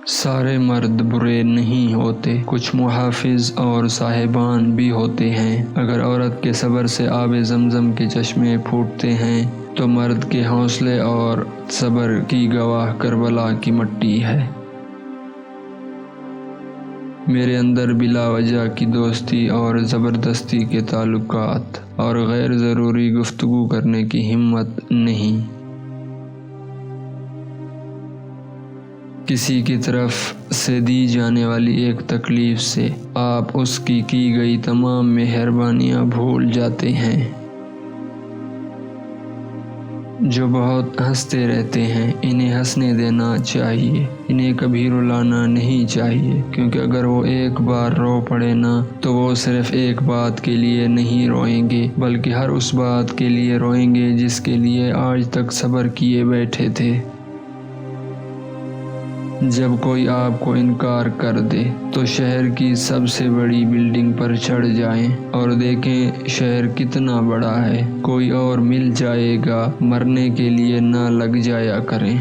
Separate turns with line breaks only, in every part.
سارے مرد برے نہیں ہوتے، کچھ محافظ اور صاحبان بھی ہوتے ہیں۔ اگر عورت کے صبر سے آب زمزم کے چشمے پھوٹتے ہیں تو مرد کے حوصلے اور صبر کی گواہ کربلا کی مٹی ہے۔ میرے اندر بلا وجہ کی دوستی اور زبردستی کے تعلقات اور غیر ضروری گفتگو کرنے کی ہمت نہیں۔ کسی کی طرف سے دی جانے والی ایک تکلیف سے آپ اس کی گئی تمام مہربانیاں بھول جاتے ہیں۔ جو بہت ہنستے رہتے ہیں، انہیں ہنسنے دینا چاہیے، انہیں کبھی رلانا نہیں چاہیے، کیونکہ اگر وہ ایک بار رو پڑے نا تو وہ صرف ایک بات کے لیے نہیں روئیں گے بلکہ ہر اس بات کے لیے روئیں گے جس کے لیے آج تک صبر کیے بیٹھے تھے۔ جب کوئی آپ کو انکار کر دے تو شہر کی سب سے بڑی بلڈنگ پر چڑھ جائیں اور دیکھیں شہر کتنا بڑا ہے، کوئی اور مل جائے گا، مرنے کے لیے نہ لگ جایا کریں۔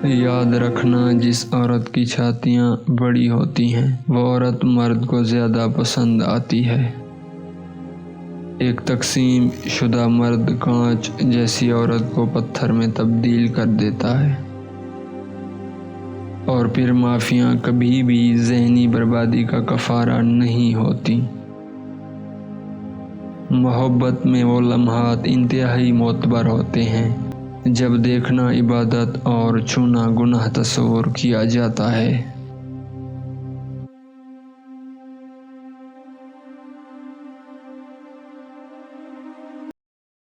یاد رکھنا، جس عورت کی چھاتیاں بڑی ہوتی ہیں وہ عورت مرد کو زیادہ پسند آتی ہے۔ ایک تقسیم شدہ مرد کانچ جیسی عورت کو پتھر میں تبدیل کر دیتا ہے۔ اور پھر معافیاں کبھی بھی ذہنی بربادی کا کفارہ نہیں ہوتی۔ محبت میں وہ لمحات انتہائی معتبر ہوتے ہیں جب دیکھنا عبادت اور چھونا گناہ تصور کیا جاتا ہے۔